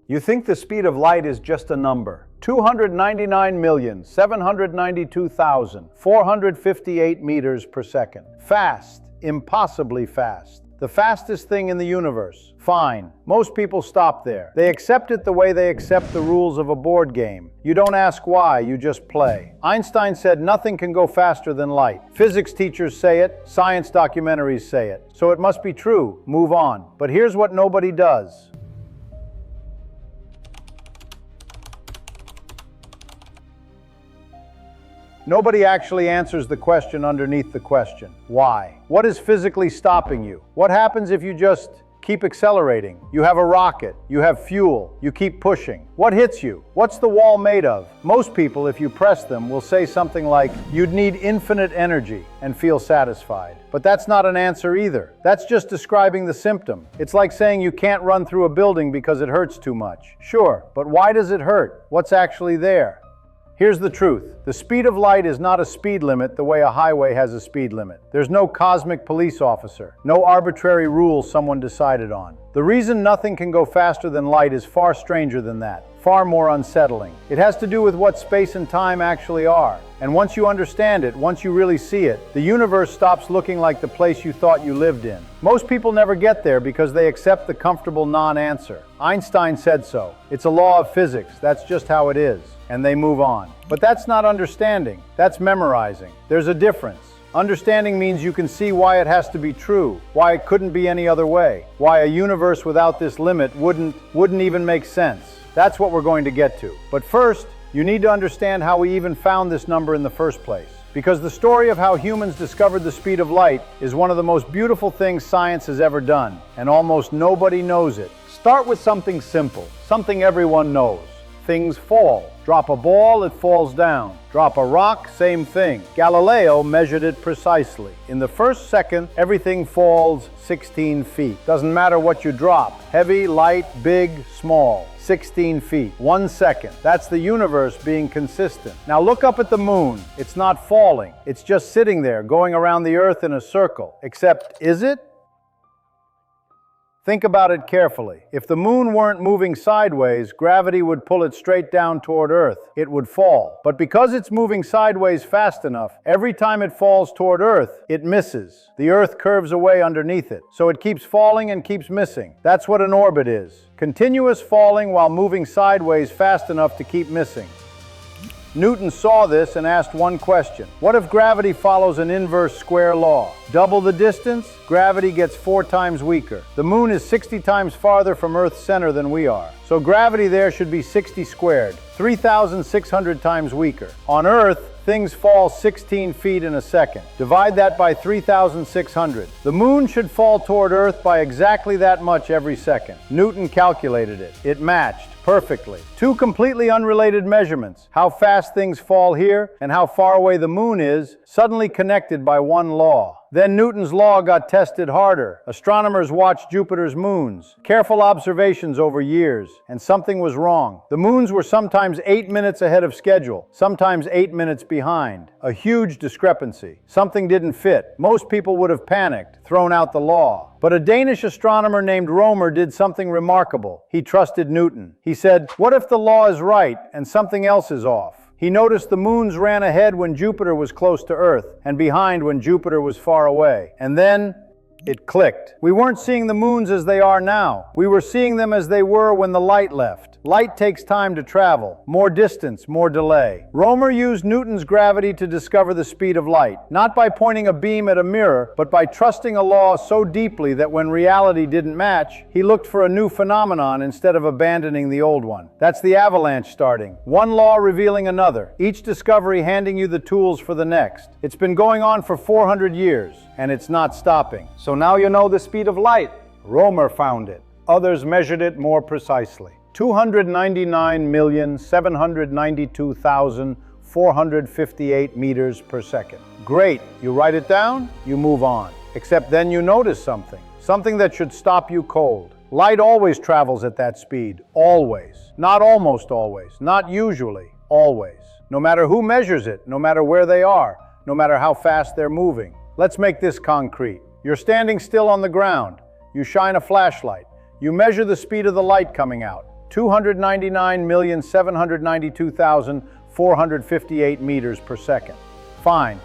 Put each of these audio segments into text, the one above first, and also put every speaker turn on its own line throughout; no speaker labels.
You think the speed of light is just a number. 299,792,458 meters per second. Fast, impossibly fast. The fastest thing in the universe. Fine. Most people stop there. They accept it the way they accept the rules of a board game. You don't ask why, you just play. Einstein said nothing can go faster than light. Physics teachers say it, science documentaries say it. So it must be true. Move on. But here's what nobody does. Nobody actually answers the question underneath the question. Why? What is physically stopping you? What happens if you just keep accelerating? You have a rocket, you have fuel, you keep pushing. What hits you? What's the wall made of? Most people, if you press them, will say something like, you'd need infinite energy and feel satisfied. But that's not an answer either. That's just describing the symptom. It's like saying you can't run through a building because it hurts too much. Sure, but why does it hurt? What's actually there? Here's the truth. The speed of light is not a speed limit the way a highway has a speed limit. There's no cosmic police officer, no arbitrary rule someone decided on. The reason nothing can go faster than light is far stranger than that, far more unsettling. It has to do with what space and time actually are. And once you understand it, once you really see it, the universe stops looking like the place you thought you lived in. Most people never get there because they accept the comfortable non-answer. Einstein said so. It's a law of physics. That's just how it is. And they move on. But that's not understanding. That's memorizing. There's a difference. Understanding means you can see why it has to be true, why it couldn't be any other way, why a universe without this limit wouldn't even make sense. That's what we're going to get to. But first, you need to understand how we even found this number in the first place. Because the story of how humans discovered the speed of light is one of the most beautiful things science has ever done, and almost nobody knows it. Start with something simple, something everyone knows. Things fall. Drop a ball, it falls down. Drop a rock, same thing. Galileo measured it precisely. In the first second, everything falls 16 feet. Doesn't matter what you drop. Heavy, light, big, small. 16 feet. 1 second. That's the universe being consistent. Now look up at the moon. It's not falling. It's just sitting there, going around the Earth in a circle. Except, is it? Think about it carefully. If the moon weren't moving sideways, gravity would pull it straight down toward Earth. It would fall. But because it's moving sideways fast enough, every time it falls toward Earth, it misses. The Earth curves away underneath it. So it keeps falling and keeps missing. That's what an orbit is. Continuous falling while moving sideways fast enough to keep missing. Newton saw this and asked one question. What if gravity follows an inverse square law? Double the distance, gravity gets 4 times weaker. The moon is 60 times farther from Earth's center than we are. So gravity there should be 60 squared, 3,600 times weaker. On Earth, things fall 16 feet in a second. Divide that by 3,600. The moon should fall toward Earth by exactly that much every second. Newton calculated it. It matched perfectly. 2 completely unrelated measurements, how fast things fall here and how far away the moon is, suddenly connected by one law. Then Newton's law got tested harder. Astronomers watched Jupiter's moons. Careful observations over years, and something was wrong. The moons were sometimes 8 minutes ahead of schedule, sometimes 8 minutes behind. A huge discrepancy. Something didn't fit. Most people would have panicked, thrown out the law. But a Danish astronomer named Rømer did something remarkable. He trusted Newton. He said, what if the law is right and something else is off? He noticed the moons ran ahead when Jupiter was close to Earth and behind when Jupiter was far away. And then it clicked. We weren't seeing the moons as they are now. We were seeing them as they were when the light left. Light takes time to travel. More distance, more delay. Rømer used Newton's gravity to discover the speed of light, not by pointing a beam at a mirror, but by trusting a law so deeply that when reality didn't match, he looked for a new phenomenon instead of abandoning the old one. That's the avalanche starting. One law revealing another, each discovery handing you the tools for the next. It's been going on for 400 years, and it's not stopping. So now you know the speed of light. Rømer found it. Others measured it more precisely. 299,792,458 meters per second. Great. You write it down, you move on. Except then you notice something. Something that should stop you cold. Light always travels at that speed. Always. Not almost always. Not usually. Always. No matter who measures it, no matter where they are, no matter how fast they're moving. Let's make this concrete. You're standing still on the ground. You shine a flashlight. You measure the speed of the light coming out. 299,792,458 meters per second. Fine.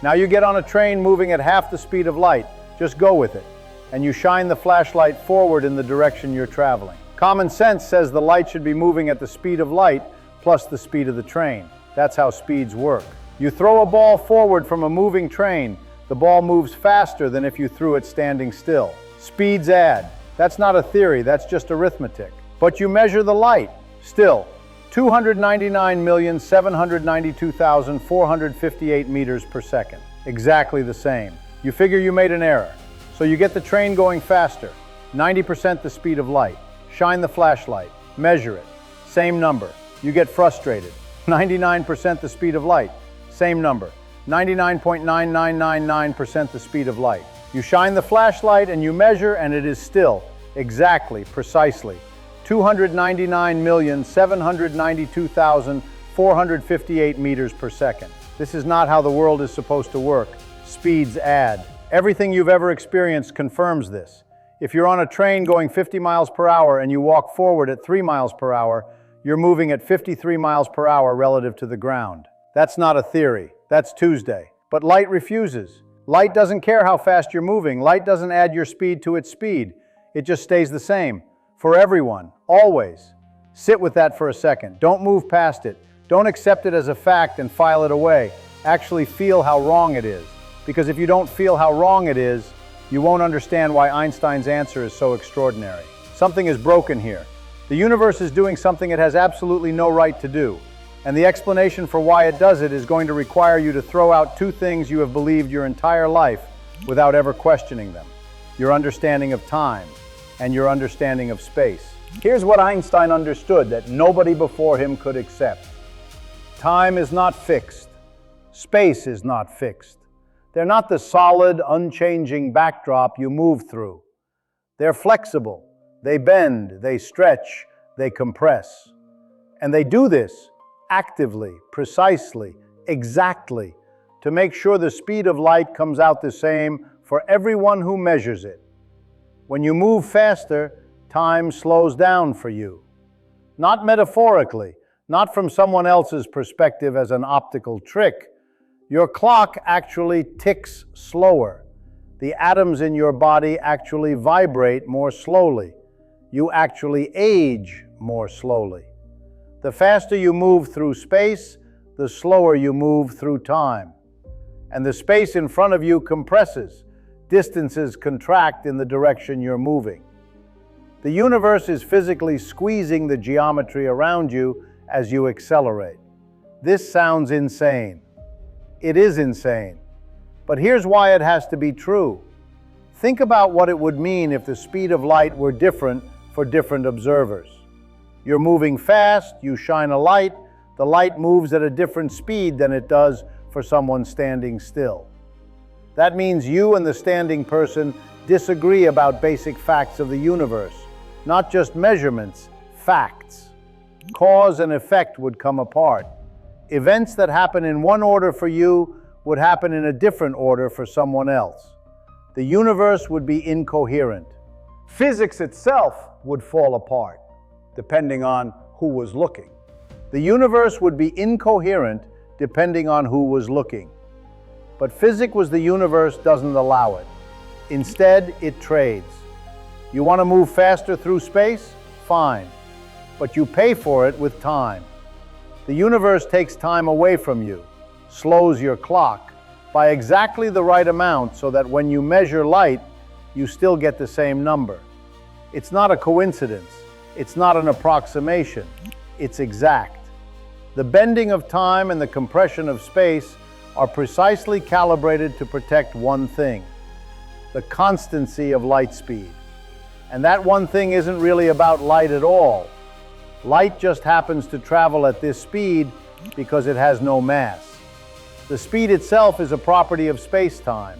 Now you get on a train moving at half the speed of light. Just go with it. And you shine the flashlight forward in the direction you're traveling. Common sense says the light should be moving at the speed of light plus the speed of the train. That's how speeds work. You throw a ball forward from a moving train, the ball moves faster than if you threw it standing still. Speeds add. That's not a theory, that's just arithmetic. But you measure the light. Still, 299,792,458 meters per second. Exactly the same. You figure you made an error. So you get the train going faster, 90% the speed of light. Shine the flashlight, measure it, same number. You get frustrated, 99% the speed of light, same number. 99.9999% the speed of light. You shine the flashlight and you measure, and it is still, exactly, precisely, 299,792,458 meters per second. This is not how the world is supposed to work. Speeds add. Everything you've ever experienced confirms this. If you're on a train going 50 miles per hour and you walk forward at 3 miles per hour, you're moving at 53 miles per hour relative to the ground. That's not a theory. That's Tuesday. But light refuses. Light doesn't care how fast you're moving. Light doesn't add your speed to its speed. It just stays the same. For everyone. Always. Sit with that for a second. Don't move past it. Don't accept it as a fact and file it away. Actually feel how wrong it is. Because if you don't feel how wrong it is, you won't understand why Einstein's answer is so extraordinary. Something is broken here. The universe is doing something it has absolutely no right to do. And the explanation for why it does it is going to require you to throw out two things you have believed your entire life without ever questioning them. Your understanding of time and your understanding of space. Here's what Einstein understood that nobody before him could accept. Time is not fixed. Space is not fixed. They're not the solid, unchanging backdrop you move through. They're flexible. They bend, they stretch, they compress. And they do this actively, precisely, exactly, to make sure the speed of light comes out the same for everyone who measures it. When you move faster, time slows down for you. Not metaphorically, not from someone else's perspective as an optical trick. Your clock actually ticks slower. The atoms in your body actually vibrate more slowly. You actually age more slowly. The faster you move through space, the slower you move through time. And the space in front of you compresses. Distances contract in the direction you're moving. The universe is physically squeezing the geometry around you as you accelerate. This sounds insane. It is insane. But here's why it has to be true. Think about what it would mean if the speed of light were different for different observers. You're moving fast, you shine a light, the light moves at a different speed than it does for someone standing still. That means you and the standing person disagree about basic facts of the universe, not just measurements, facts. Cause and effect would come apart. Events that happen in one order for you would happen in a different order for someone else. The universe would be incoherent. Physics itself would fall apart, depending on who was looking. The universe would be incoherent depending on who was looking. But physics was the universe doesn't allow it. Instead, it trades. You want to move faster through space? Fine. But you pay for it with time. The universe takes time away from you, slows your clock by exactly the right amount so that when you measure light, you still get the same number. It's not a coincidence. It's not an approximation. It's exact. The bending of time and the compression of space are precisely calibrated to protect one thing: the constancy of light speed. And that one thing isn't really about light at all. Light just happens to travel at this speed because it has no mass. The speed itself is a property of space-time,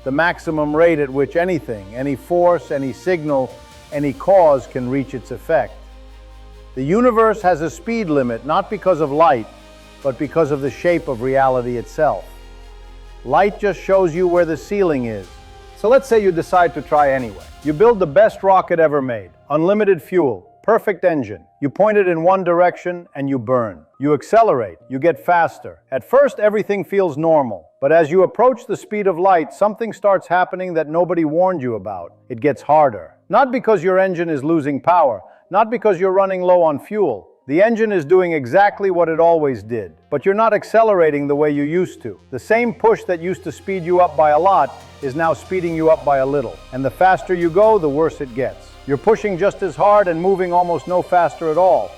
the maximum rate at which anything, any force, any signal, any cause can reach its effect. The universe has a speed limit not because of light, but because of the shape of reality itself. Light just shows you where the ceiling is. So let's say you decide to try anyway. You build the best rocket ever made, unlimited fuel, Perfect engine. You point it in one direction and you burn. You accelerate, you get faster. At first, everything feels normal. But as you approach the speed of light, something starts happening that nobody warned you about. It gets harder. Not because your engine is losing power, not because you're running low on fuel. The engine is doing exactly what it always did, but you're not accelerating the way you used to. The same push that used to speed you up by a lot is now speeding you up by a little. And the faster you go, the worse it gets. You're pushing just as hard and moving almost no faster at all.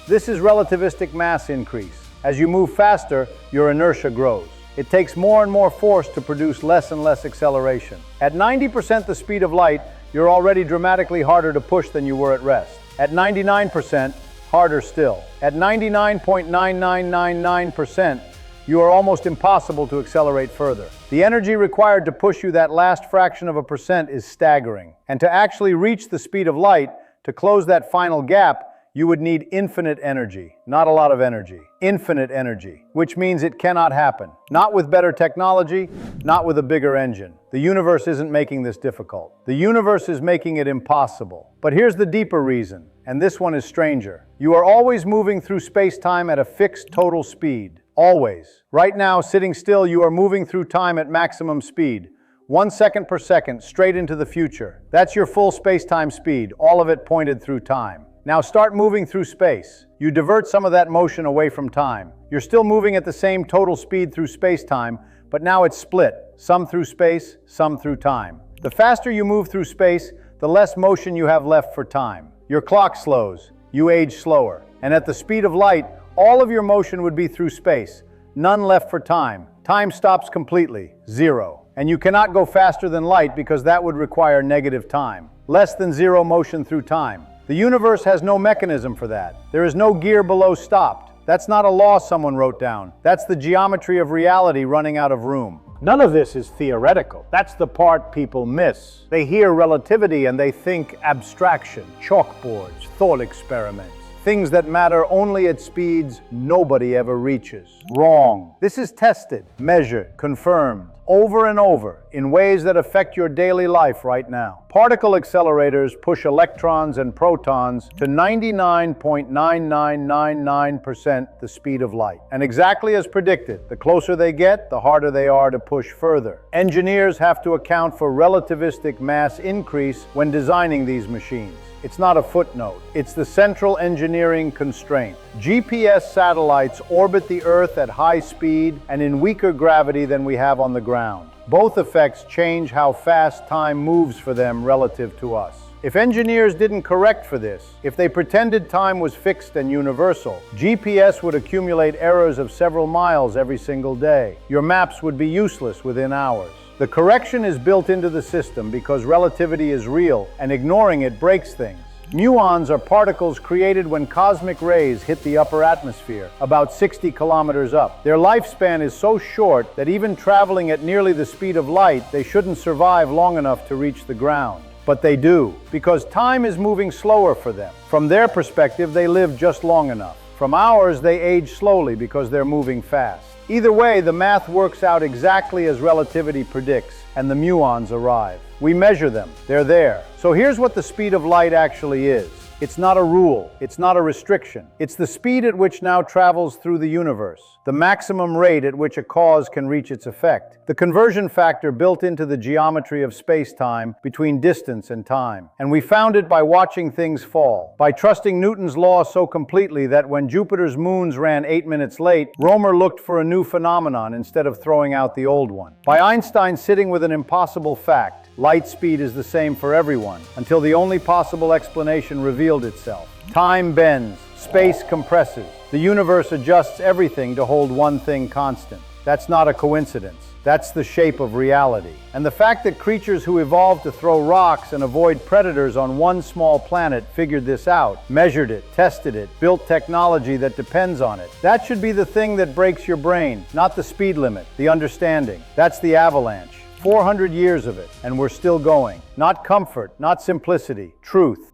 This is relativistic mass increase. As you move faster, your inertia grows. It takes more and more force to produce less and less acceleration. At 90% the speed of light, you're already dramatically harder to push than you were at rest. At 99%, harder still. At 99.9999%, you are almost impossible to accelerate further. The energy required to push you that last fraction of a percent is staggering. And to actually reach the speed of light, to close that final gap, you would need infinite energy. Not a lot of energy. Infinite energy, which means it cannot happen. Not with better technology, not with a bigger engine. The universe isn't making this difficult. The universe is making it impossible. But here's the deeper reason, and this one is stranger. You are always moving through space-time at a fixed total speed. Always. Right now, sitting still, you are moving through time at maximum speed. 1 second per second, straight into the future. That's your full space-time speed, all of it pointed through time. Now start moving through space. You divert some of that motion away from time. You're still moving at the same total speed through space-time, but now it's split. Some through space, some through time. The faster you move through space, the less motion you have left for time. Your clock slows. You age slower. And at the speed of light, all of your motion would be through space. None left for time. Time stops completely. Zero. And you cannot go faster than light because that would require negative time. Less than zero motion through time. The universe has no mechanism for that. There is no gear below stopped. That's not a law someone wrote down. That's the geometry of reality running out of room. None of this is theoretical. That's the part people miss. They hear relativity and they think abstraction, chalkboards, thought experiments. Things that matter only at speeds nobody ever reaches. Wrong. This is tested, measured, confirmed, over and over, in ways that affect your daily life right now. Particle accelerators push electrons and protons to 99.9999% the speed of light. And exactly as predicted, the closer they get, the harder they are to push further. Engineers have to account for relativistic mass increase when designing these machines. It's not a footnote. It's the central engineering constraint. GPS satellites orbit the Earth at high speed and in weaker gravity than we have on the ground. Both effects change how fast time moves for them relative to us. If engineers didn't correct for this, if they pretended time was fixed and universal, GPS would accumulate errors of several miles every single day. Your maps would be useless within hours. The correction is built into the system because relativity is real, and ignoring it breaks things. Muons are particles created when cosmic rays hit the upper atmosphere, about 60 kilometers up. Their lifespan is so short that even traveling at nearly the speed of light, they shouldn't survive long enough to reach the ground. But they do, because time is moving slower for them. From their perspective, they live just long enough. From ours, they age slowly because they're moving fast. Either way, the math works out exactly as relativity predicts, and the muons arrive. We measure them. They're there. So here's what the speed of light actually is. It's not a rule. It's not a restriction. It's the speed at which now travels through the universe, the maximum rate at which a cause can reach its effect, the conversion factor built into the geometry of space-time between distance and time. And we found it by watching things fall, by trusting Newton's law so completely that when Jupiter's moons ran 8 minutes late, Rømer looked for a new phenomenon instead of throwing out the old one. By Einstein sitting with an impossible fact, light speed is the same for everyone, until the only possible explanation revealed itself. Time bends, space compresses, the universe adjusts everything to hold one thing constant. That's not a coincidence. That's the shape of reality. And the fact that creatures who evolved to throw rocks and avoid predators on one small planet figured this out, measured it, tested it, built technology that depends on it. That should be the thing that breaks your brain, not the speed limit, the understanding. That's the avalanche. 400 years of it, and we're still going. Not comfort, not simplicity, truth.